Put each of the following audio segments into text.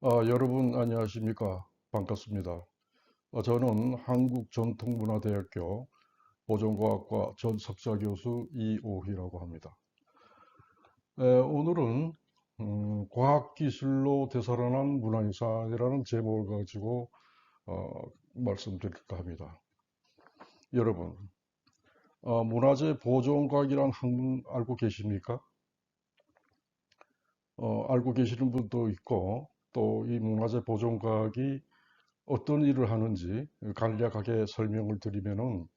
여러분 안녕하십니까? 반갑습니다. 저는 한국전통문화대학교 보존과학과 전 석사교수 이오희라고 합니다. 오늘은 과학기술로 되살아난 문화유산이라는 제목을 가지고 어, 말씀드릴까 합니다. 여러분, 문화재 보존과학이란 학문 알고 계십니까? 알고 계시는 분도 있고, 또 이 문화재 보존과학이 어떤 일을 하는지 간략하게 설명을 드리면은,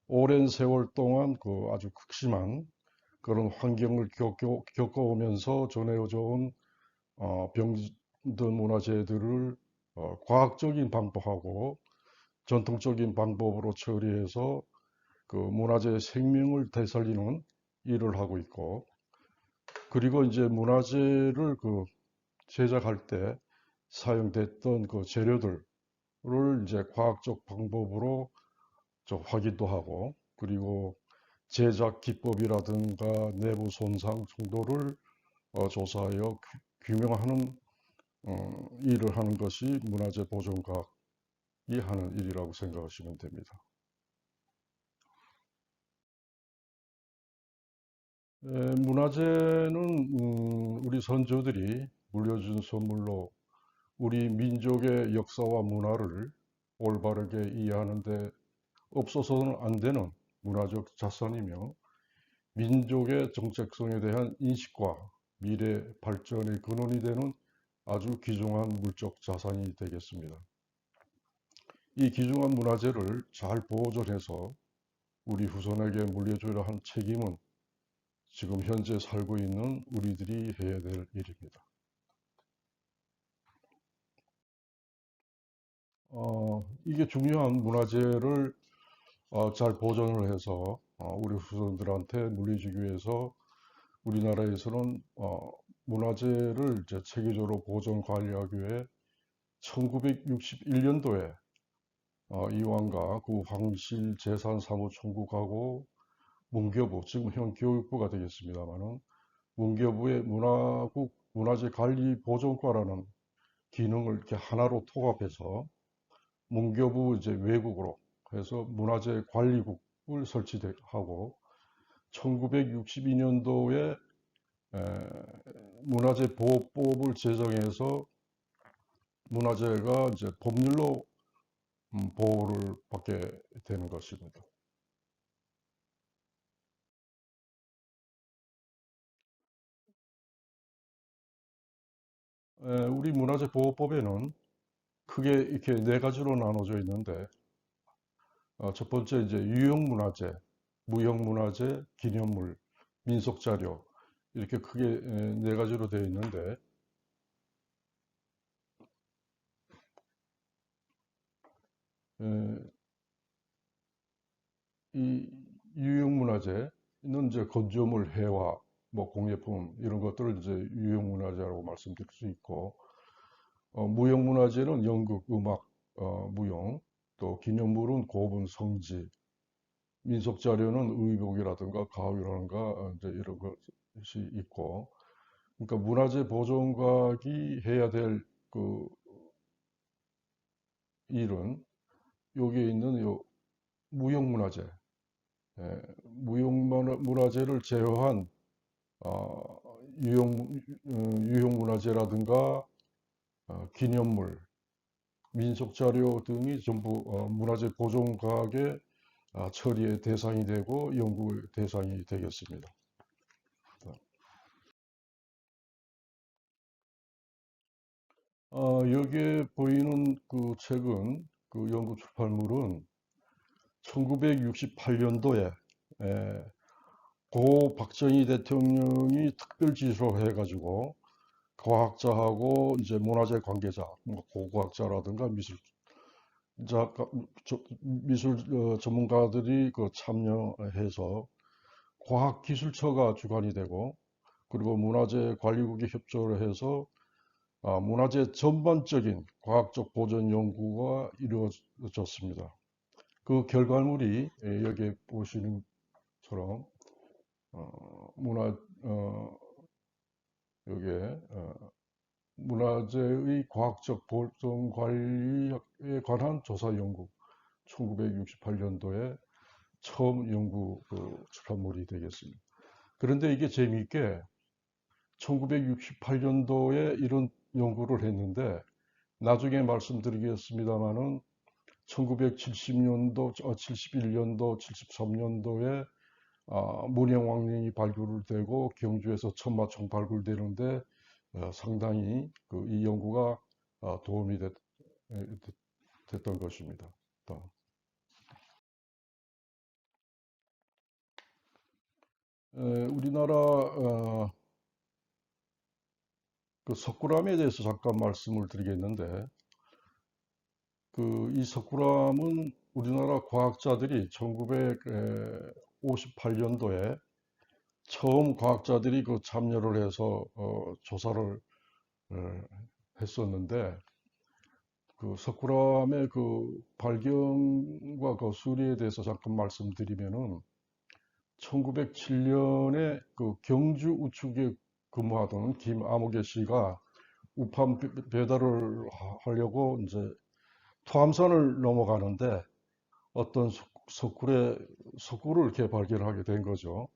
오랜 세월 동안 그 아주 극심한 그런 환경을 겪어오면서 전해져 온 병든 문화재들을 과학적인 방법하고 전통적인 방법으로 처리해서 그 문화재의 생명을 되살리는 일을 하고 있고, 그리고 이제 문화재를 그 제작할 때 사용됐던 그 재료들을 이제 과학적 방법으로 좀 확인도 하고, 그리고 제작 기법이라든가 내부 손상 정도를 조사하여 규명하는 일을 하는 것이 문화재 보존과학이 하는 일이라고 생각하시면 됩니다. 문화재는 우리 선조들이 물려준 선물로 우리 민족의 역사와 문화를 올바르게 이해하는 데 없어서는 안 되는 문화적 자산이며, 민족의 정체성에 대한 인식과 미래 발전의 근원이 되는 아주 귀중한 물적 자산이 되겠습니다. 이 귀중한 문화재를 잘 보존해서 우리 후손에게 물려줘야 한 책임은 지금 현재 살고 있는 우리들이 해야 될 일입니다. 이게 중요한 문화재를 잘 보존을 해서 우리 후손들한테 물려주기 위해서 우리나라에서는 문화재를 이제 체계적으로 보존 관리하기 위해 1961년도에 이완과 구 황실 재산사무총국하고 문교부, 지금 현 교육부가 되겠습니다만은, 문교부의 문화국 문화재 관리 보존과라는 기능을 이렇게 하나로 통합해서 문교부 이제 외국으로 해서 문화재 관리국을 설치하고, 1962년도에 문화재 보호법을 제정해서 문화재가 이제 법률로 보호를 받게 되는 것입니다. 우리 문화재 보호법에는 크게 이렇게 네 가지로 나눠져 있는데, 첫 번째 이제 유형문화재, 무형문화재, 기념물, 민속자료, 이렇게 크게 네 가지로 되어 있는데, 에, 이 유형문화재는 이제 건조물, 회화, 뭐 공예품 이런 것들을 이제 유형문화재라고 말씀드릴 수 있고, 무형문화재는 연극, 음악, 무용, 또 기념물은 고분, 성지, 민속자료는 의복이라든가 가위라든가 이제 이런 것이 있고, 그러니까 문화재 보존각이 해야 될 그 일은 여기에 있는 요 무형문화재, 무형문화재를 제어한 유형문화재라든가 기념물, 민속자료 등이 전부 문화재 보존각의 처리의 대상이 되고 연구의 대상이 되겠습니다. 여기에 보이는 그 책은, 그 연구 출판물은 1968년도에 고 박정희 대통령이 특별 지시로 해가지고 과학자하고 이제 문화재 관계자, 뭐 고고학자라든가 미술 전문가들이 그 참여해서 과학기술처가 주관이 되고, 그리고 문화재 관리국이 협조를 해서 문화재 전반적인 과학적 보존 연구가 이루어졌습니다. 그 결과물이 여기 보시는 처럼 문화 여기에 문화재의 과학적 보존 관리에 관한 조사 연구 1968년도에 처음 연구 출판물이 되겠습니다. 그런데 이게 재미있게 1968년도에 이런 연구를 했는데 나중에 말씀드리겠습니다만은 1970년도, 71년도, 73년도에 문해왕릉이 발굴되고 경주에서 천마총 발굴되는데 상당히 이 연구가 도움이 됐던 것입니다. 우리나라 그 석굴암에 대해서 잠깐 말씀을 드리겠는데 이 석굴암은 우리나라 과학자들이 1958년도에 처음 과학자들이 참여를 해서 조사를 어, 했었는데 석굴암의 발견과 수리에 대해서 잠깐 말씀드리면은 1907년에 경주 우측에 근무하던 김아무개 씨가 우판 배달을 하려고 이제 토암산을 넘어가는데 어떤 석굴을 이렇게 발견하게 된 거죠.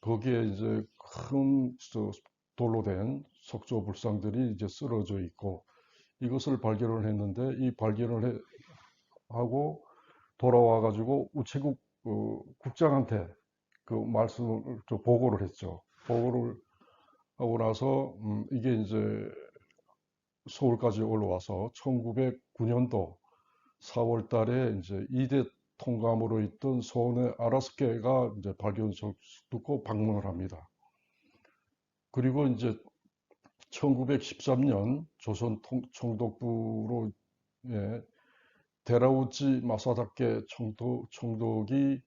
거기에 이제 큰 돌로 된 석조 불상들이 이제 쓰러져 있고 이것을 발견을 했는데 이 발견을 하고 돌아와 가지고 우체국 국장한테 말씀을 보고를 했죠. 보고를 하고 나서 이게 이제 서울까지 올라와서 1909년도 4월 달에 이제 이대 통감으로 있던 손해 아라스케가 이제 발견 듣고 방문을 합니다. 그리고 이제 1913년 조선 총독부로 예, 데라우치 마사다케 총독이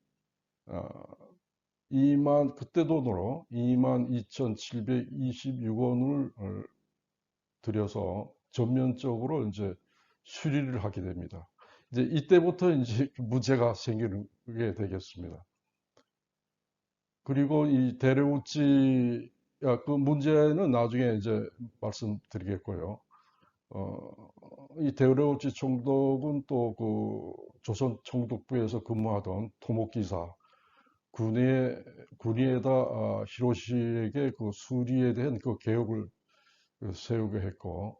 2만 그때 돈으로 22,726원을 들여서 전면적으로 이제 수리를 하게 됩니다. 이제 이때부터 이제 문제가 생기게 되겠습니다. 그리고 이 데레우치 그 문제는 나중에 이제 말씀드리겠고요. 이 데레우치 총독은 또 조선 총독부에서 근무하던 토목기사 군위에다 히로시에게 수리에 대한 계획을 세우게 했고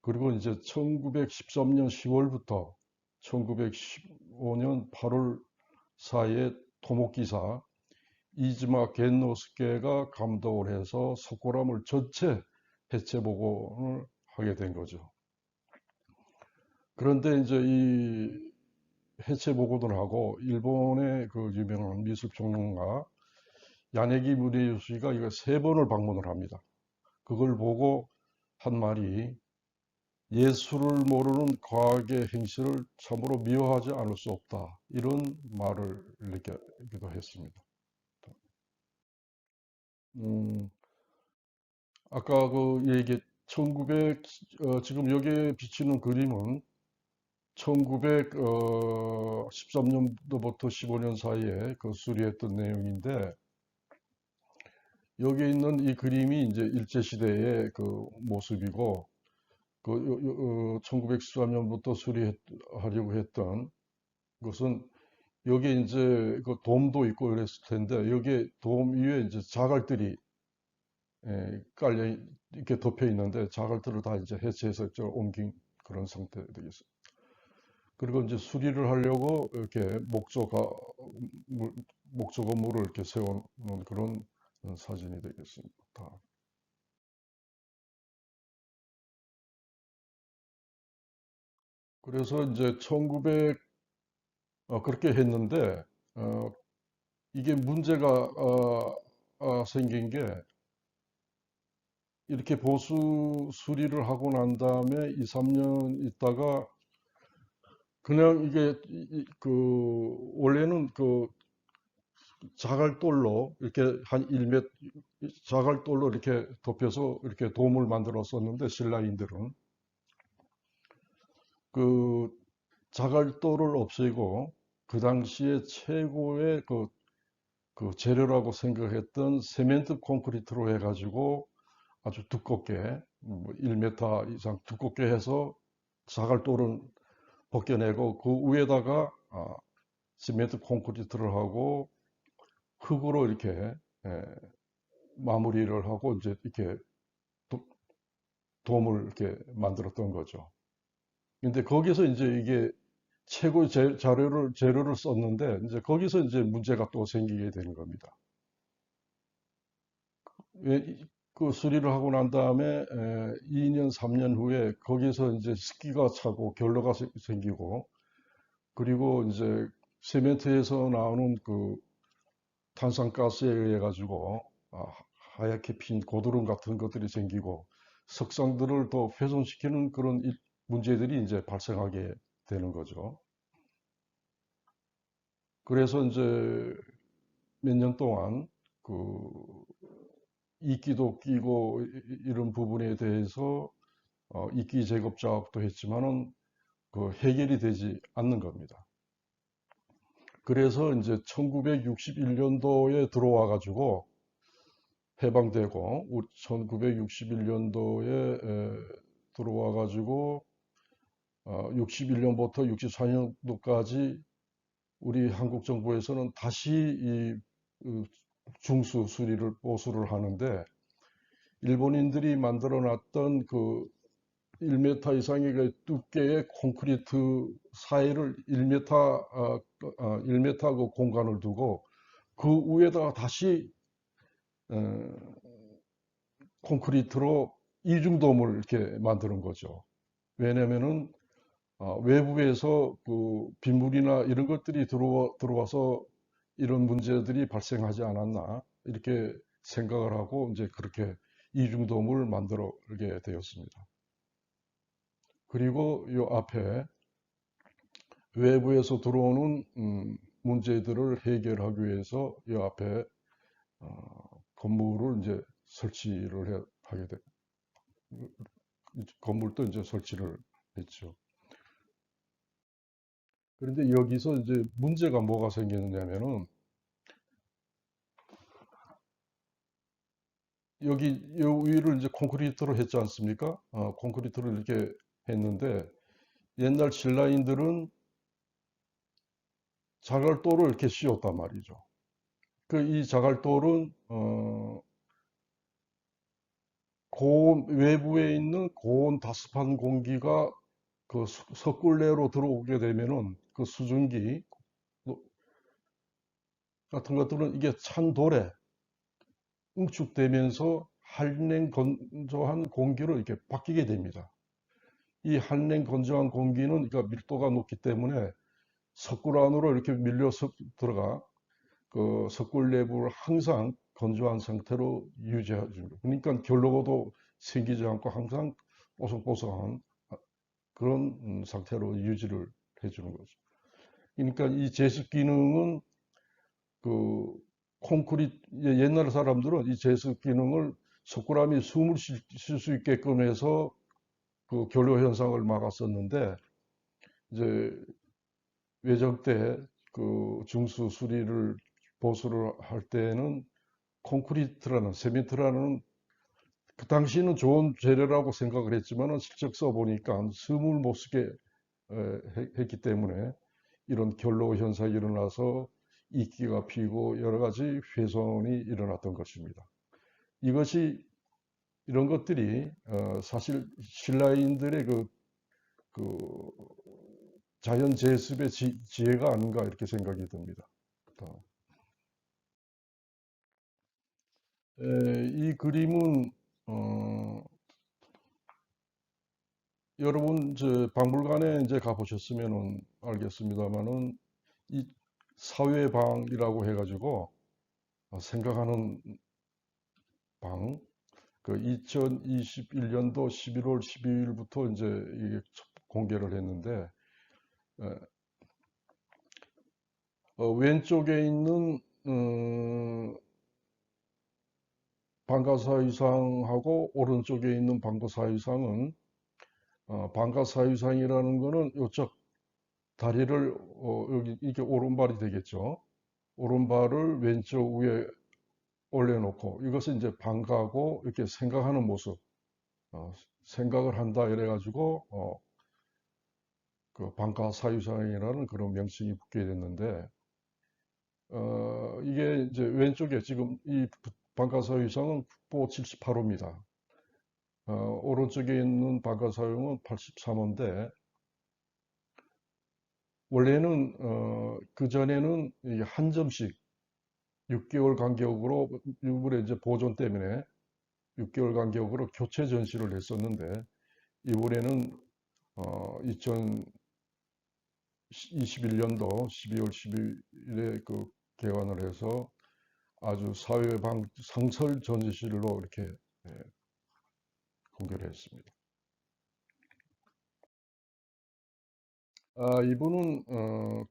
그리고 이제 1913년 10월부터 1915년 8월 사이에 토목기사 이즈마 겐노스케가 감독을 해서 석굴암을 전체 해체 복원을 하게 된 거죠. 그런데 이제 이 해체 복원을 하고 일본의 유명한 미술 평론가 야네기 무리요시가 이거 3번을 방문을 합니다. 그걸 보고 한 말이 예술을 모르는 과학의 행실을 참으로 미워하지 않을 수 없다. 이런 말을 느끼기도 했습니다. 음, 아까 얘기 1900 지금 여기에 비치는 그림은 1913년도부터 15년 사이에 수리했던 내용인데 여기 있는 이 그림이 이제 일제시대의 모습이고 1913년부터 수리하려고 했던 것은 여기 이제 돔도 있고 그랬을 텐데 여기에 돔 위에 이제 자갈들이 깔려 이렇게 덮여 있는데 자갈들을 다 이제 해체해서 옮긴 그런 상태 되겠어요. 그리고 이제 수리를 하려고 이렇게 목조 건물을 이렇게 세워놓은 그런 사진이 되겠습니다. 그래서 이제 1900 그렇게 했는데 이게 문제가 생긴 게 이렇게 보수 수리를 하고 난 다음에 2, 3년 있다가 그냥 이게 원래는 자갈돌로 이렇게 한 1m 자갈돌로 이렇게 덮여서 이렇게 돔을 만들었었는데 신라인들은 그 자갈돌을 없애고 그 당시에 최고의 재료라고 생각했던 세멘트 콘크리트로 해가지고 아주 두껍게 1m 이상 두껍게 해서 자갈돌은 벗겨내고 그 위에다가 시멘트 콘크리트를 하고 흙으로 이렇게 예, 마무리를 하고 이제 이렇게 도, 돔을 이렇게 만들었던 거죠. 근데 거기서 이제 이게 최고의 재료를 썼는데 이제 거기서 이제 문제가 또 생기게 되는 겁니다. 그 수리를 하고 난 다음에 2년, 3년 후에 거기서 이제 습기가 차고 결로가 생기고 그리고 이제 세멘트에서 나오는 그 탄산가스에 의해 가지고 하얗게 핀 고드름 같은 것들이 생기고 석상들을 더 훼손시키는 그런 문제들이 이제 발생하게 되는 거죠. 그래서 이제 몇 년 동안 그 이끼도 끼고 이런 부분에 대해서 이끼 제거 작업도 했지만은 그 해결이 되지 않는 겁니다. 그래서 이제 1961년도에 들어와 가지고 해방되고 1961년도에 들어와 가지고 61년부터 64년도까지 우리 한국 정부에서는 다시 이 중수 수리를 보수를 하는데 일본인들이 만들어 놨던 그 1m 이상의 그 두께의 콘크리트 사이를 1m 그 공간을 두고 그 위에다가 다시 어, 콘크리트로 이중돔을 이렇게 만드는 거죠. 왜냐면은 외부에서 그 빗물이나 이런 것들이 들어와서 이런 문제들이 발생하지 않았나 이렇게 생각을 하고 이제 그렇게 이중돔을 만들게 되었습니다. 그리고 이 앞에 외부에서 들어오는 문제들을 해결하기 위해서 이 앞에 건물을 이제 하게 돼 건물도 이제 설치를 했죠. 그런데 여기서 이제 문제가 뭐가 생기느냐면은 요 위를 이제 콘크리트로 했지 않습니까? 콘크리트를 이렇게 했는데 옛날 신라인들은 자갈돌을 이렇게 씌웠단 말이죠. 그 이 자갈돌은 고온 외부에 있는 고온 다습한 공기가 그 석굴내로 들어오게 되면은 그 수증기 같은 것들은 이게 찬 돌에 응축되면서 한랭 건조한 공기로 이렇게 바뀌게 됩니다. 이 한랭 건조한 공기는 그러니까 밀도가 높기 때문에 석굴 안으로 이렇게 밀려 들어가 그 석굴 내부를 항상 건조한 상태로 유지해 줍니다. 그러니까 결로도 생기지 않고 항상 뽀송뽀송한 그런 상태로 유지를 해주는 거죠. 그러니까 이 제습 기능은 그 콘크리트 옛날 사람들은 이 제습 기능을 석굴암이 숨을 쉴 수 있게끔 해서 그 결로 현상을 막았었는데 이제 외정 때 그 중수 수리를 보수를 할 때는 콘크리트라는 세멘트라는 그 당시는 좋은 재료라고 생각을 했지만은 실적 써보니까 숨을 못 쉬게 했기 때문에 이런 결로 현상이 일어나서 이끼가 피고 여러 가지 훼손이 일어났던 것입니다. 이것이 이런 것들이 사실 신라인들의 그 자연 제습의 지혜가 아닌가 이렇게 생각이 듭니다. 이 그림은 어, 여러분 저 박물관에 이제 가보셨으면 알겠습니다만은 이 사회방이라고 해가지고 생각하는 방, 그 2021년도 11월 12일부터 이제 이게 공개를 했는데 왼쪽에 있는 방가사의상하고 오른쪽에 있는 방가사의상은 방가사의상이라는 거는 요쪽 다리를 여기 이게 오른발이 되겠죠. 오른발을 왼쪽 위에 올려놓고 이것은 이제 방가고 이렇게 생각하는 모습, 생각을 한다 이래가지고 그 방가 사유상이라는 그런 명칭이 붙게 됐는데 이게 이제 왼쪽에 지금 이 방가 사유상은 국보 78호입니다. 오른쪽에 있는 방가 사유는 83호인데 원래는 그 전에는 이게 한 점씩 6개월 간격으로 이번에 이제 보존 때문에 6개월 간격으로 교체 전시를 했었는데 이번에는 2021년도 12월 10일에 그 개관을 해서 아주 사회방 상설 전시실로 이렇게 예, 공개를 했습니다. 이분은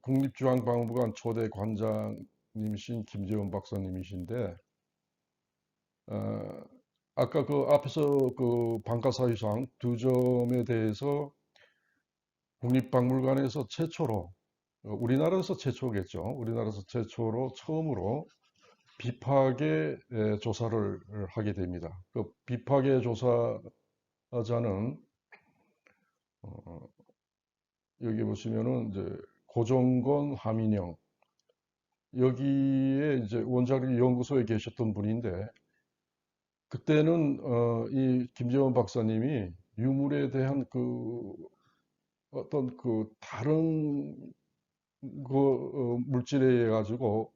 국립중앙박물관 초대 관장님이신 김재원 박사님이신데 어, 아까 그 앞에서 그 방가사유상 두 점에 대해서 국립박물관에서 최초로 우리나라에서 최초겠죠. 우리나라에서 최초로 처음으로 비파계 조사를 하게 됩니다. 그 비파계 조사자는 어, 여기 보시면은 이제 고종건 하민영 여기에 이제 원자력 연구소에 계셨던 분인데 그때는 이 김재원 박사님이 유물에 대한 그 어떤 그 다른 그 물질에 의해 가지고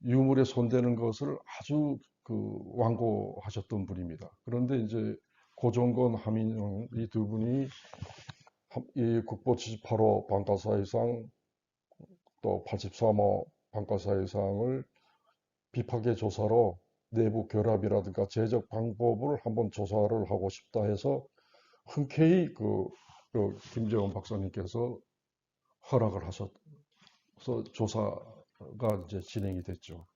유물에 손대는 것을 아주 그 완고하셨던 분입니다. 그런데 이제 고종건 하민영 이 두 분이 이 국보 78호 방가사의상 또 83호 방가사의상을 비파계 조사로 내부 결합이라든가 제작 방법을 한번 조사를 하고 싶다 해서 흔쾌히 그 김재원 박사님께서 허락을 하셔서 조사가 이제 진행이 됐죠.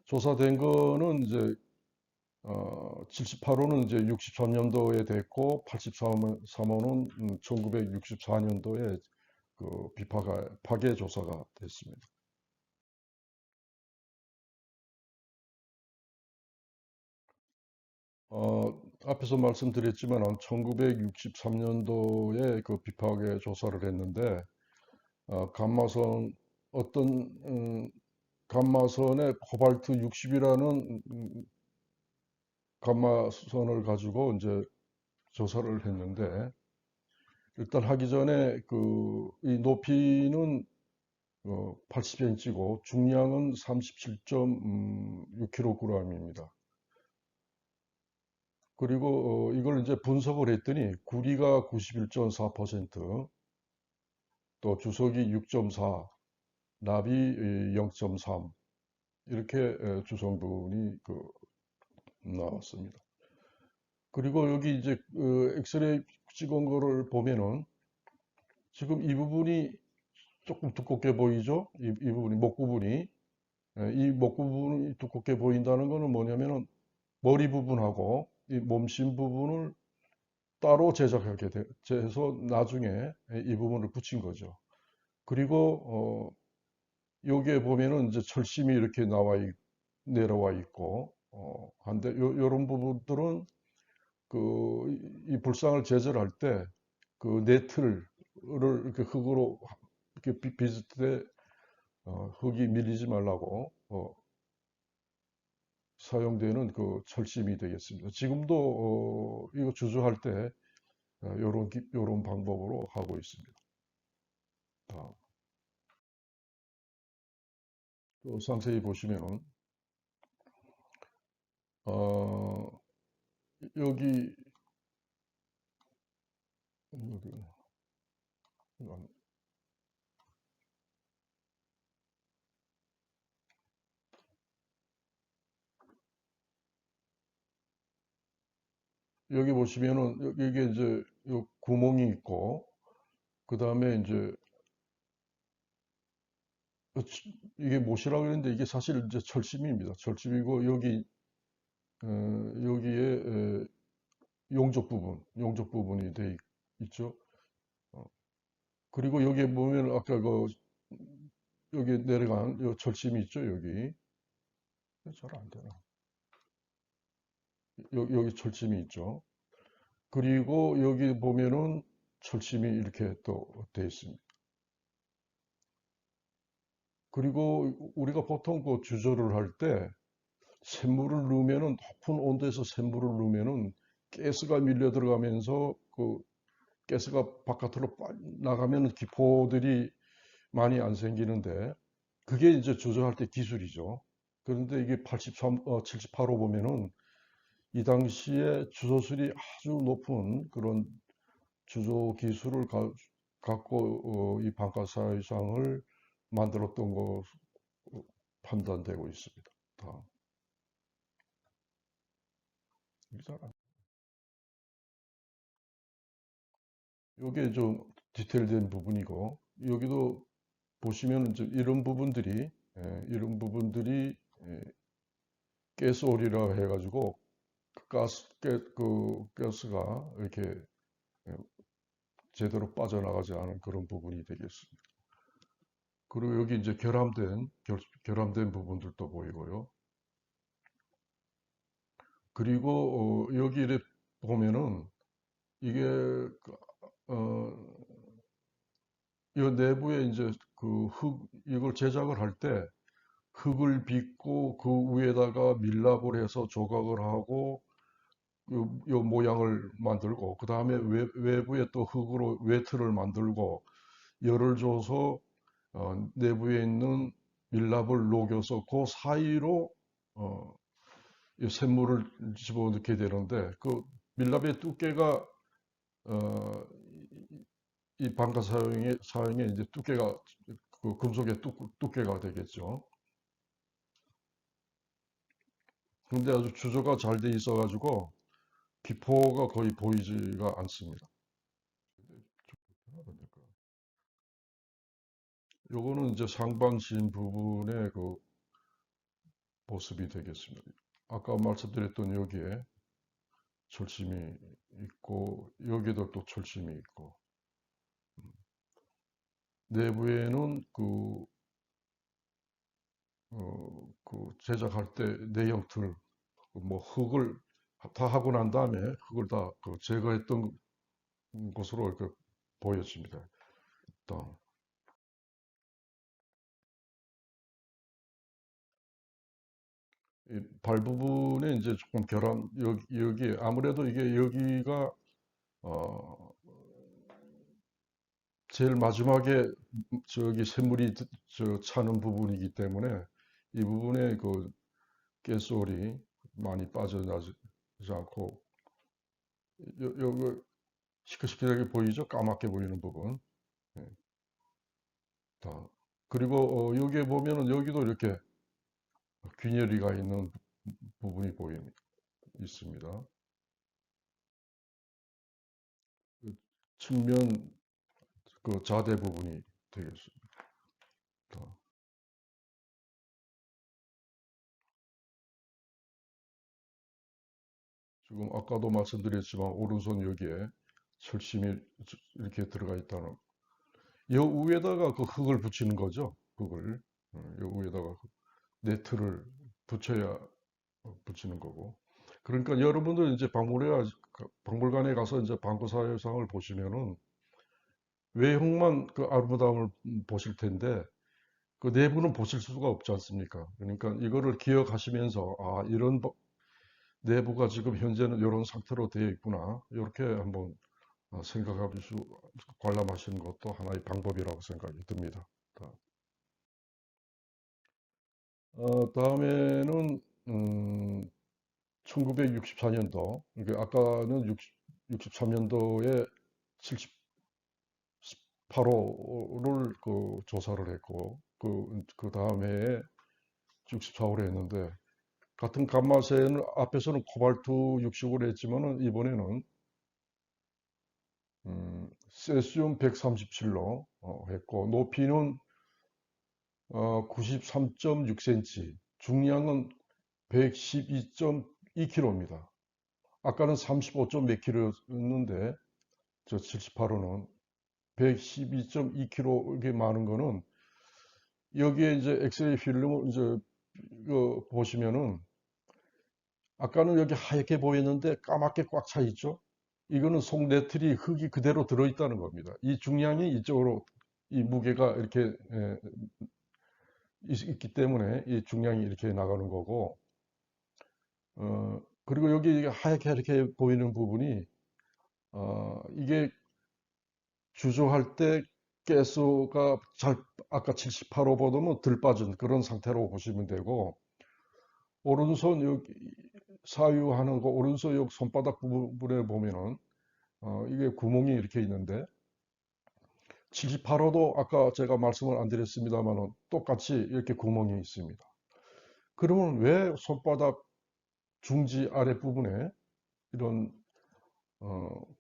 조사된 거는 이제 78호는 이제 63년도에 됐고 83호는 1964년도에 그 비파가 파괴 조사가 됐습니다. 앞에서 말씀드렸지만 1963년도에 그 비파계 조사를 했는데 감마선 어떤 감마선의 코발트 60이라는 감마선을 가지고 이제 조사를 했는데 일단 하기 전에 그 이 높이는 80cm고 중량은 37.6kg입니다. 그리고 이걸 이제 분석을 했더니 구리가 91.4%, 또 주석이 6.4, 납이 0.3 이렇게 주성분이 나왔습니다. 그리고 여기 이제 엑스레이 찍은 거를 보면은 지금 이 부분이 조금 두껍게 보이죠? 이 부분이 목 부분이 이 목 부분이 두껍게 보인다는 거는 뭐냐면은 머리 부분하고 이 몸심 부분을 따로 제작하게 돼서 나중에 이 부분을 붙인 거죠. 그리고 여기에 보면은 이제 철심이 이렇게 내려와 있고 한데 요런 부분들은 이 불상을 제설할 때 그 네트를 이렇게 흙으로 이렇게 빚을 때 흙이 밀리지 말라고 사용되는 그 철심이 되겠습니다. 지금도 이거 주조할 때 요런 방법으로 하고 있습니다. 아, 또 상세히 보시면은 어, 여기 여기 여기 보시면은 여기 이제 요 구멍이 있고 그 다음에 이제 이게 못이라고 그랬는데 이게 사실 이제 철심입니다. 철심이고 여기에 용접 부분이 있죠. 어, 그리고 여기에 보면 아까 여기 내려간 요 철심이 있죠. 여기 잘 안 되나? 여기 철심이 있죠. 그리고 여기 보면은 철심이 이렇게 또 돼 있습니다. 그리고 우리가 보통 그 주조를 할 때 샘물을 넣으면은 높은 온도에서 샘물을 넣으면은 가스가 밀려 들어가면서 그 가스가 바깥으로 나가면은 기포들이 많이 안 생기는데 그게 이제 조절할 때 기술이죠. 그런데 이게 78호 보면은 이 당시에 주조술이 아주 높은 그런 주조 기술을 갖고 이 방가사의상을 만들었던 것으로 판단되고 있습니다. 다. 이게 좀 디테일된 부분이고 여기도 보시면 이제 이런 부분들이 가스올이라 해가지고 그 가스가 이렇게 예, 제대로 빠져나가지 않은 그런 부분이 되겠습니다. 그리고 여기 이제 결함된 부분들도 보이고요. 그리고 여기 이 보면은 이게 어, 이 내부에 이제 이걸 제작을 할 때 흙을 빚고 그 위에다가 밀랍을 해서 조각을 하고 요 모양을 만들고 그 다음에 외부에 또 흙으로 외틀을 만들고 열을 줘서 내부에 있는 밀랍을 녹여서 그 사이로 이 샘물을 집어넣게 되는데 그 밀랍의 두께가 어, 이 방가 사용의 이제 두께가 그 금속의 두께가 되겠죠. 근데 아주 주조가 잘 돼 있어 가지고 기포가 거의 보이지가 않습니다. 요거는 이제 상반신 부분의 그 모습이 되겠습니다. 아까 말씀드렸던 여기에 철심이 있고 여기도 또 철심이 있고 내부에는 그 제작할 때 내형틀 뭐 흙을 다 하고 난 다음에 흙을 다그 제거했던 것으로 이렇게 보여집니다. 또 이 발 부분에 이제 조금 여기 아무래도 이게 여기가 어 제일 마지막에 저기 샘물이 차는 부분이기 때문에 이 부분에 그 가스올이 많이 빠져나지 않고 요 시끌시끌하게 보이죠? 까맣게 보이는 부분. 예, 다. 그리고 여기에 보면은 여기도 이렇게 균열이가 있는 부분이 있습니다. 그 측면 그 자대 부분이 되겠습니다. 지금 아까도 말씀드렸지만 오른손 여기에 철심이 이렇게 들어가 있다는 여 위에다가 그 흙을 붙이는 거죠. 흙을 여 위에다가 네트를 붙여야 붙이는 거고. 그러니까 여러분들 이제 박물관에 가서 이제 방구사회상을 보시면은 외형만 그 아름다움을 보실 텐데 그 내부는 보실 수가 없지 않습니까? 그러니까 이거를 기억하시면서 이런 내부가 지금 현재는 이런 상태로 되어 있구나. 이렇게 한번 관람하시는 것도 하나의 방법이라고 생각이 듭니다. 다음에는 1964년도, 이게 아까는 63년도에 78호를 그 조사를 했고, 그 다음 해에 64호를 했는데, 같은 감마세는 앞에서는 코발트 60을 했지만은 이번에는 세슘 137로 했고, 높이는 93.6cm, 중량은 112.2kg입니다. 아까는 35점 몇 킬로였는데 저 78호는 112.2kg 이게 많은 거는 여기에 이제 엑스레이 필름을 이제 이거 보시면은 아까는 여기 하얗게 보였는데 까맣게 꽉 차 있죠. 이거는 속내틀이 흙이 그대로 들어있다는 겁니다. 이 중량이 이쪽으로 이 무게가 이렇게 있기 때문에 이 중량이 이렇게 나가는 거고, 그리고 여기 이게 하얗게 이렇게 보이는 부분이 이게 주조할 때 가스가 잘 아까 78호보다는 덜 빠진 그런 상태로 보시면 되고, 오른손 여기 사유하는 거 오른손 여기 손바닥 부분에 보면은 이게 구멍이 이렇게 있는데 78호도 아까 제가 말씀을 안 드렸습니다만은 똑같이 이렇게 구멍이 있습니다. 그러면 왜 손바닥 중지 아랫부분에 이런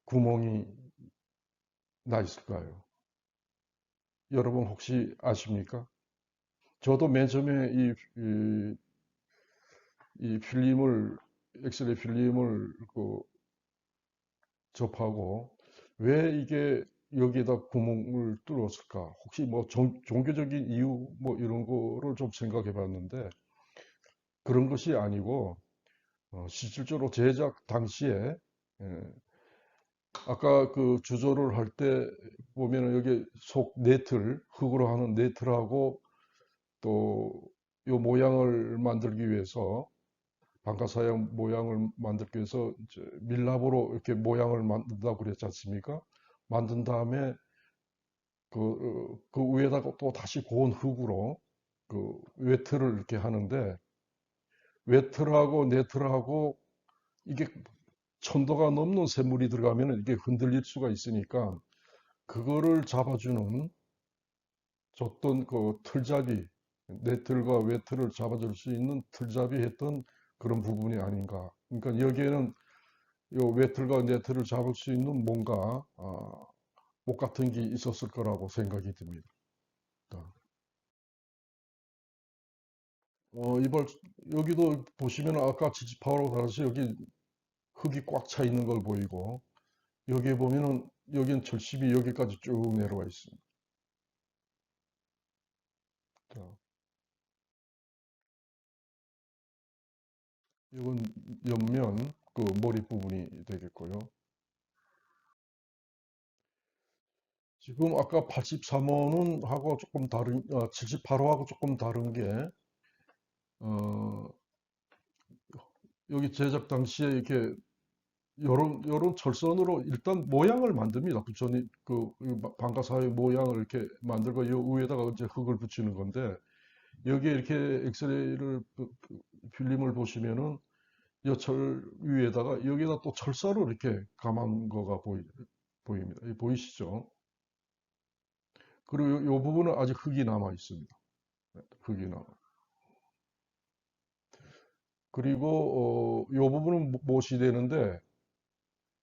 구멍이 나 있을까요? 여러분 혹시 아십니까? 저도 맨 처음에 이 필름을 엑스레이 필름을 접하고 왜 이게 여기에다 구멍을 뚫었을까? 혹시 뭐 종교적인 이유 뭐 이런 거를 좀 생각해 봤는데 그런 것이 아니고 실질적으로 제작 당시에 예, 아까 그 주조를 할 때 보면은 여기 속 네틀 흙으로 하는 네틀하고 또 요 모양을 만들기 위해서 방가사형 모양을 만들기 위해서 이제 밀랍으로 이렇게 모양을 만든다고 그랬지 않습니까? 만든 다음에 그 위에다가 또 다시 고운 흙으로 그 웨트를 이렇게 하는데 웨트하고 네트하고 이게 천도가 넘는 샘물이 들어가면 이게 흔들릴 수가 있으니까 그거를 잡아주는 줬던 그 틀잡이 네틀과 웨트를 잡아줄 수 있는 틀잡이 했던 그런 부분이 아닌가. 그러니까 여기에는 요 웨틀과 네트를 잡을 수 있는 뭔가 목 같은 게 있었을 거라고 생각이 듭니다. 이번 여기도 보시면 아까 지지파하고 다르시 여기 흙이 꽉 차 있는 걸 보이고 여기에 보면은 여기는 철심이 여기까지 쭉 내려와 있습니다. 자, 이건 옆면 그 머리 부분이 되겠고요. 지금 아까 83호는 하고 조금 다른 78호하고 조금 다른 게 어, 여기 제작 당시에 이렇게 요런 철선으로 일단 모양을 만듭니다. 부처님 그 방가사의 모양을 이렇게 만들고 요 위에다가 이제 흙을 붙이는 건데 여기에 이렇게 엑스레이를 필름을 보시면은 이 철 위에다가 여기다 또 철사로 이렇게 감은 거가 보입니다. 보이시죠? 그리고 요 부분은 아직 흙이 남아 있습니다. 흙이 남아. 그리고 요 부분은 못이 되는데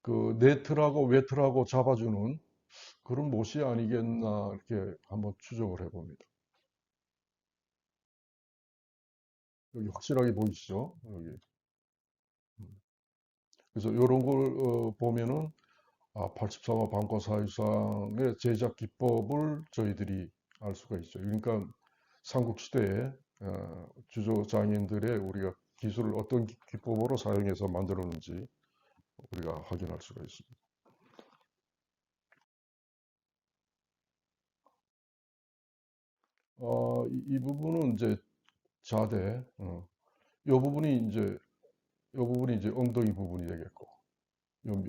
그 네트라고 웨트라고 잡아주는 그런 못이 아니겠나 이렇게 한번 추정을 해봅니다. 여기 확실하게 보이시죠? 여기. 그래서 이런 걸 보면은 83화 방과사유상의 제작 기법을 저희들이 알 수가 있죠. 그러니까 삼국시대에 주조 장인들의 우리가 기술을 어떤 기법으로 사용해서 만들었는지 우리가 확인할 수가 있습니다. 이 부분은 이제 자대, 이 부분이 이제 엉덩이 부분이 되겠고, 요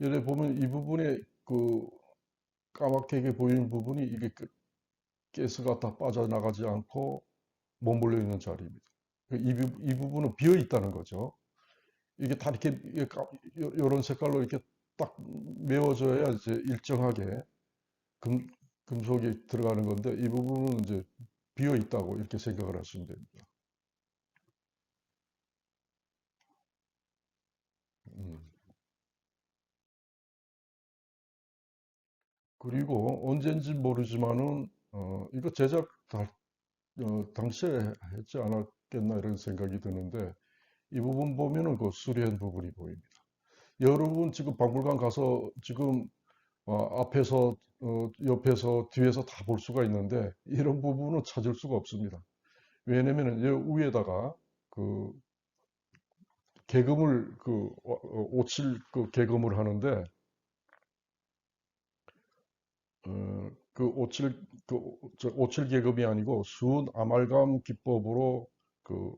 예를 보면 이 부분에 그 까맣게 보이는 부분이 이게 가스가 다 빠져나가지 않고 머물러 있는 자리입니다. 이 부분은 비어 있다는 거죠. 이게 다 이렇게 이런 색깔로 이렇게 딱 메워져야 이제 일정하게 금, 금속이 들어가는 건데 이 부분은 이제 비어 있다고 이렇게 생각을 하시면 됩니다. 음. 그리고 언제인지 모르지만은 이거 제작 당시에 했지 않았겠나 이런 생각이 드는데 이 부분 보면은 그 수리한 부분이 보입니다. 여러분 지금 박물관 가서 지금 앞에서 옆에서 뒤에서 다 볼 수가 있는데 이런 부분은 찾을 수가 없습니다. 왜냐면은 여 위에다가 그 계금을 오칠 그 계금을 하는데 그 오칠 계금이 아니고 순 아말감 기법으로 그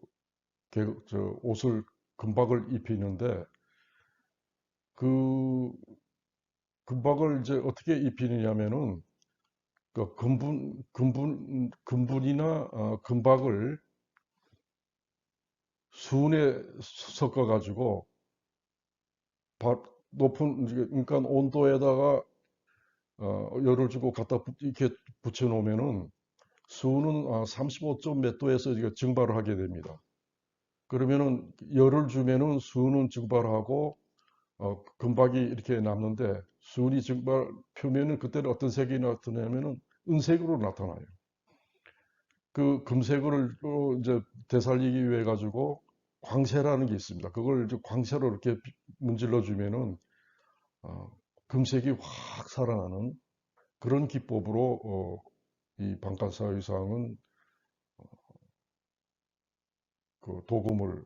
옷을 금박을 입히는데 그 금박을 이제 어떻게 입히느냐면은 그 금분이나 금박을 순에 섞어 가지고 높은 그러니까 온도에다가 열을 주고 이렇게 붙여 놓으면은 수는 35점 몇 도에서 이게 증발을 하게 됩니다. 그러면은 열을 주면은 수는 증발하고 금박이 이렇게 남는데 수은이 증발 표면은 그때는 어떤 색이 나타나냐면은 은색으로 나타나요. 그 금색을 또 이제 되살리기 위해 가지고 광채라는 게 있습니다. 그걸 이제 광채로 이렇게 문질러 주면은 어, 금색이 확 살아나는 그런 기법으로 이 방탄사 의상은 그 도금을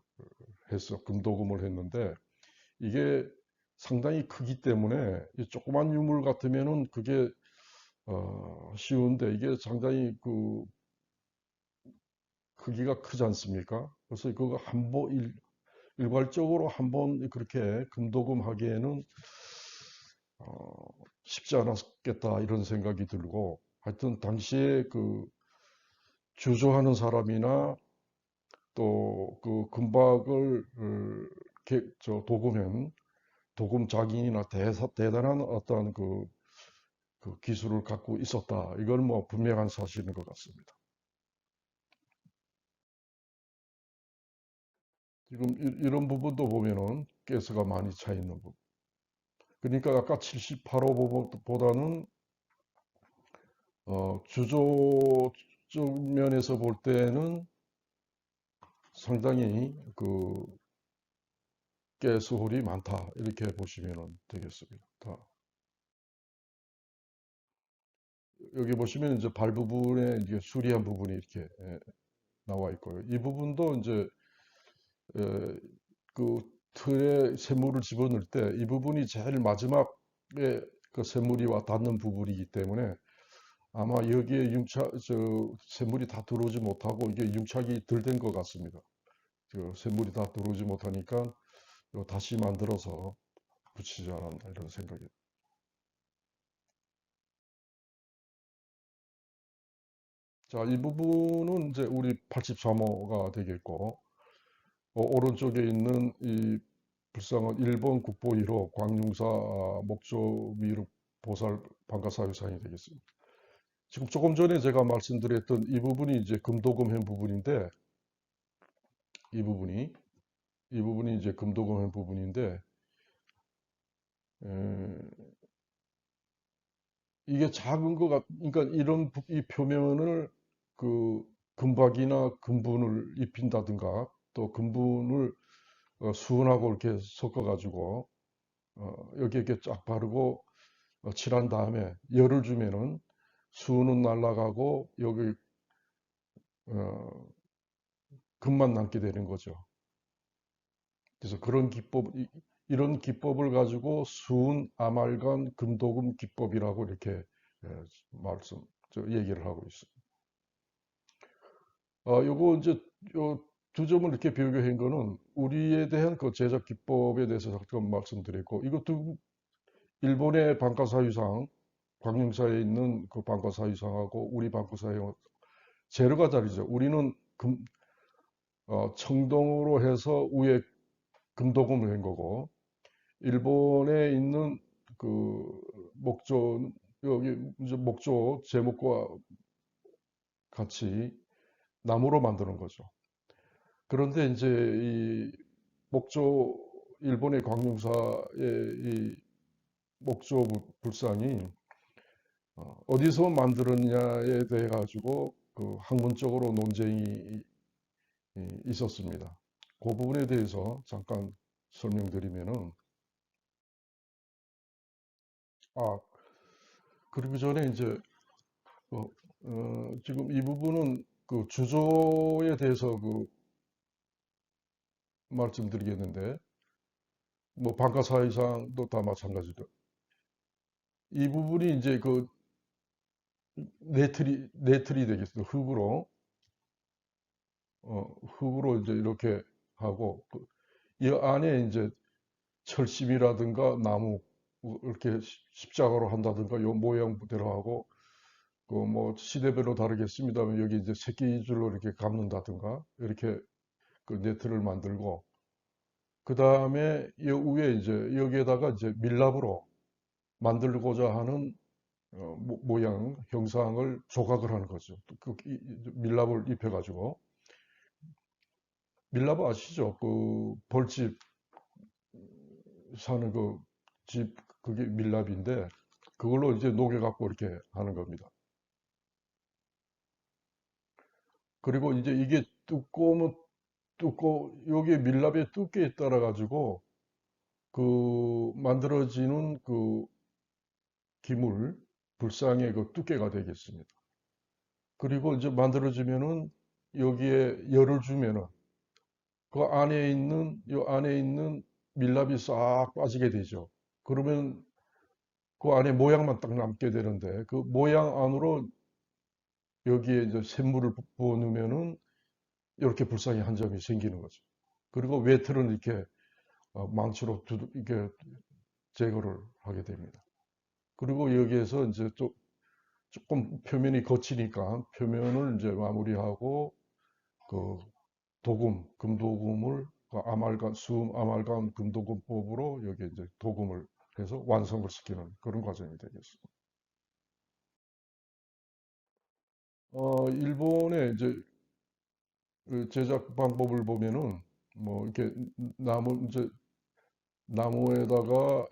금도금을 했는데 이게 상당히 크기 때문에 이 조그만 유물 같으면은 그게 쉬운데 이게 상당히 그 크기가 크지 않습니까? 그래서 그거 일괄적으로 한번 그렇게 금도금 하기에는 어, 쉽지 않았겠다 이런 생각이 들고 하여튼 당시에 그 주조하는 사람이나 또 그 금박을 도금한 도금 장인이나 대단한 어떤 그 기술을 갖고 있었다. 이건 뭐 분명한 사실인 것 같습니다. 지금 이런 부분도 보면은 가스가 많이 차 있는 부분. 그러니까 아까 78호보다는 주조 쪽 면에서 볼 때는 상당히 그 가스홀이 많다. 이렇게 보시면 되겠습니다. 여기 보시면 이제 발 부분에 이제 수리한 부분이 이렇게 나와 있고요. 이 부분도 이제 에, 그 틀에 샘물을 집어넣을 때 이 부분이 제일 마지막에 그 샘물이와 닿는 부분이기 때문에 아마 여기에 샘물이 다 들어오지 못하고 이게 융착이 덜 된 것 같습니다. 샘물이 다 들어오지 못하니까 이거 다시 만들어서 붙이지 않았나 이런 생각이. 자, 이 부분은 이제 우리 83호가 되겠고 오른쪽에 있는 이 불상은 일본 국보 1호 광룡사 목조 미륵 보살 방가사유상이 되겠습니다. 지금 조금 전에 제가 말씀드렸던 이 부분이 이제 금도금한 부분인데 이 부분이 이 부분이 이제 금도금한 부분인데 에, 이게 작은 것 그러니까 이 표면을 그 금박이나 금분을 입힌다든가 또 금분을 수은하고 이렇게 섞어가지고 여기 이렇게 쫙 바르고 칠한 다음에 열을 주면은 수은은 날아가고 여기 어, 금만 남게 되는 거죠. 그래서 이런 기법을 가지고 수은, 아말감, 금도금 기법이라고 이렇게 예, 얘기를 하고 있어요. 요거 이제 요 두 점을 이렇게 비교한 거는 우리에 대한 그 제작 기법에 대해서 잠깐 말씀드렸고 이것도 일본의 방가사유상 광명사에 있는 그 방가사유상하고 우리 방가사유 재료가 다르죠. 우리는 청동으로 해서 위에 금도금을 한 거고 일본에 있는 그 여기 이제 목조 제목과 같이 나무로 만드는 거죠. 그런데 이제 이 목조 일본의 광룡사의 이 목조 불상이 어디서 만들었냐에 대해 가지고 그 학문적으로 논쟁이 있었습니다. 그 부분에 대해서 잠깐 설명드리면은 아 그러기 전에 이제 지금 이 부분은 그 주조에 대해서 그 말씀드리겠는데, 뭐 방가사의상도 다 마찬가지로 이 부분이 이제 그 네틀이 되겠어요. 흙으로 이제 이렇게 하고 이 안에 이제 철심이라든가 나무 이렇게 십자가로 한다든가 요 모양대로 하고 그 뭐 시대별로 다르겠습니다만 여기 이제 새끼줄로 이렇게 감는다든가 이렇게 그 네트를 만들고 그 다음에 이 위에 이제 여기에다가 이제 밀랍으로 만들고자 하는 모양 형상을 조각을 하는 거죠. 밀랍을 입혀가지고 밀랍 아시죠? 그 벌집 사는 그 집 그게 밀랍인데 그걸로 이제 녹여갖고 이렇게 하는 겁니다. 그리고 이제 이게 두꺼우면 여기에 밀랍의 두께에 따라 가지고 그 만들어지는 그 기물 불상의 그 두께가 되겠습니다. 그리고 이제 만들어지면은 여기에 열을 주면은 그 안에 있는 밀랍이 싹 빠지게 되죠. 그러면 그 안에 모양만 딱 남게 되는데 그 모양 안으로 여기에 이제 샘물을 부어 넣으면은 이렇게 불상이 한 점이 생기는 거죠. 그리고 외틀은 이렇게 망치로 이렇게 제거를 하게 됩니다. 그리고 여기에서 이제 조금 표면이 거치니까 표면을 이제 마무리하고 그 금도금을 그 아말감 금도금법으로 여기 이제 도금을 해서 완성을 시키는 그런 과정이 되겠습니다. 일본의 이제 그 제작 방법을 보면은 뭐 이렇게 이제 나무에다가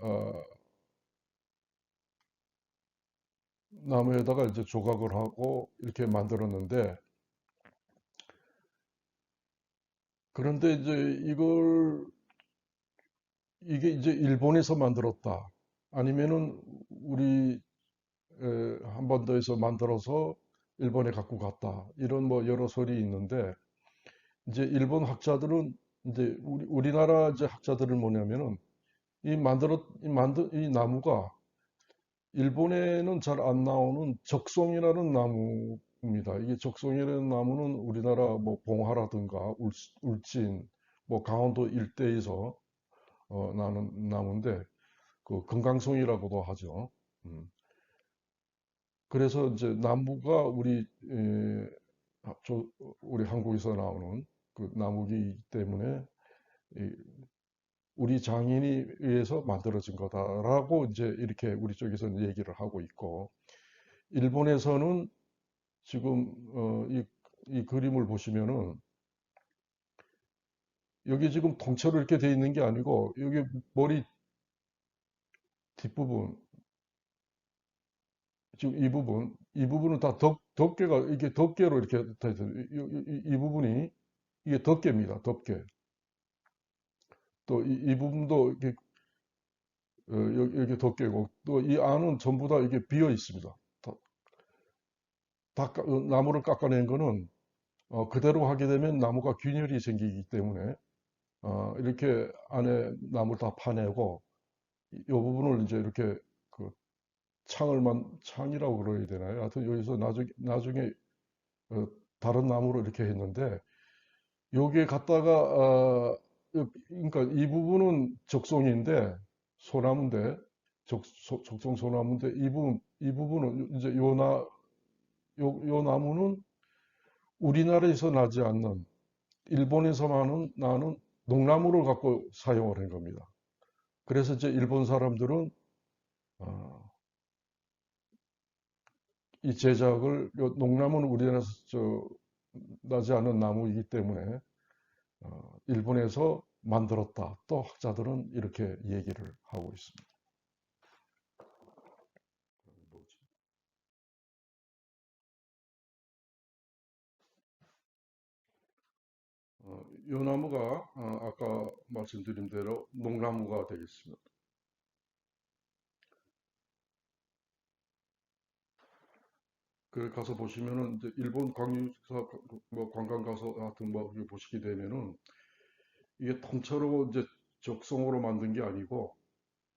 나무에다가 이제 조각을 하고 이렇게 만들었는데 그런데 이제 이게 이제 일본에서 만들었다 아니면은 우리 한반도에서 만들어서 일본에 갖고 갔다 이런 뭐 여러 설이 있는데 이제 일본 학자들은 이제 우리나라 이제 학자들은 뭐냐면은 이 나무가 일본에는 잘 안 나오는 적송이라는 나무입니다. 이게 적송이라는 나무는 우리나라 뭐 봉화라든가 울진, 뭐 강원도 일대에서 나는 나무인데 그 금강송이라고도 하죠. 음. 그래서 이제 나무가 우리 한국에서 나오는 그 나무이기 때문에 이 우리 장인이 의해서 만들어진 거다라고 이제 이렇게 우리 쪽에서는 얘기를 하고 있고 일본에서는 지금 이 그림을 보시면은 여기 지금 통째로 이렇게 돼 있는 게 아니고 여기 머리 뒷부분 지금 이 부분은 다 덮개가 이게 덮개로 이렇게 돼 있어요. 이 부분이 이게 덮개입니다. 덮개. 또 이 부분도 이게 여기 덮개고 또 이 안은 전부 다 이게 비어 있습니다. 나무를 깎아낸 거는 그대로 하게 되면 나무가 균열이 생기기 때문에 이렇게 안에 나무를 다 파내고 이 부분을 이제 이렇게 그 창이라고 그래야 되나요? 하여튼 여기서 나중에 어, 다른 나무로 이렇게 했는데 여기에 갖다가 그러니까 이 부분은 적송인데 소나무인데 적송 소나무인데 이 부분은 이제 요 나무는 우리나라에서 나지 않는 일본에서만 나는 농나무를 갖고 사용을 한 겁니다. 그래서 이제 일본 사람들은 어, 이 제작을 농나무는 우리나라에서 나지 않은 나무이기 때문에 일본에서 만들었다. 또 학자들은 이렇게 얘기를 하고 있습니다. 이 나무가 아까 말씀드린 대로 농나무가 되겠습니다. 그 가서 보시면은 이제 일본 강유사 뭐 관광 가서 하여튼 뭐 이거 보시게 되면은 이게 통째로 이제 적성으로 만든 게 아니고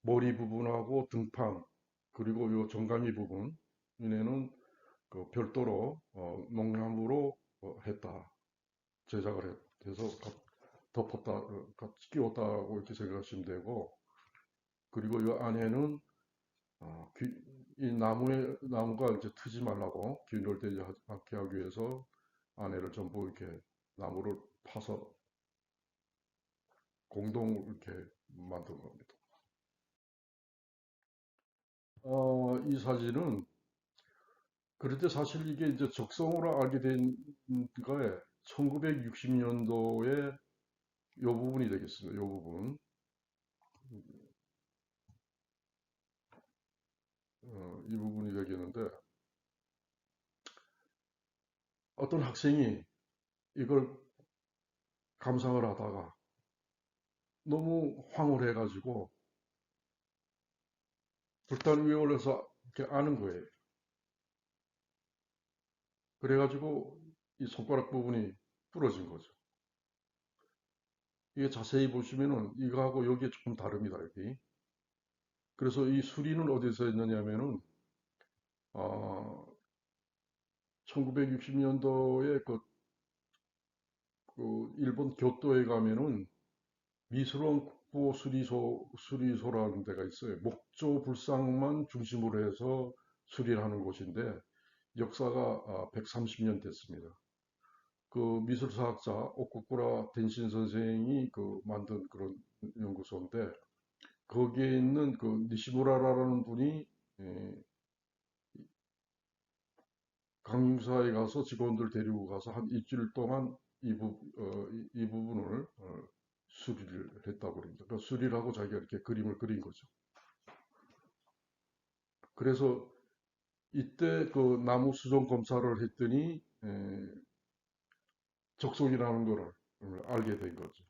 머리 부분하고 등판 그리고 요 정강이 부분 얘네는 그 별도로 농약으로 했다 제작을 해서 덮었다 끼웠다고 이렇게 생각하시면 되고 그리고 이 안에는 이 나무가 이제 트지 말라고 균열되지 않게 하기 위해서 안에를 전부 이렇게 나무를 파서 공동 이렇게 만든 겁니다. 이 사진은 그런데 사실 이게 이제 적성으로 알게 된 거에 1960년도에 이 부분이 되겠습니다. 이 부분. 이 부분이 되겠는데 어떤 학생이 이걸 감상을 하다가 너무 황홀해가지고 불단 위에 올라서 이렇게 아는 거예요. 그래가지고 이 손가락 부분이 부러진 거죠. 이게 자세히 보시면은 이거하고 여기에 조금 다릅니다. 여기. 그래서 이 수리는 어디서 했느냐면은 1960년도에 그 일본 교토에 가면은 미술원 국보 수리소라는 데가 있어요. 목조 불상만 중심으로 해서 수리를 하는 곳인데 역사가 130년 됐습니다. 그 미술사학자 오쿠쿠라 덴신 선생이 그 만든 그런 연구소인데 거기에 있는 그 니시무라라는 분이 에, 강릉사에 가서 직원들 데리고 가서 한 일주일 동안 이 부분을 수리를 했다고 그럽니다. 그 수리를 하고 자기가 이렇게 그림을 그린 거죠. 그래서 이때 그 나무 수정 검사를 했더니 적성이라는 거를 알게 된 거죠.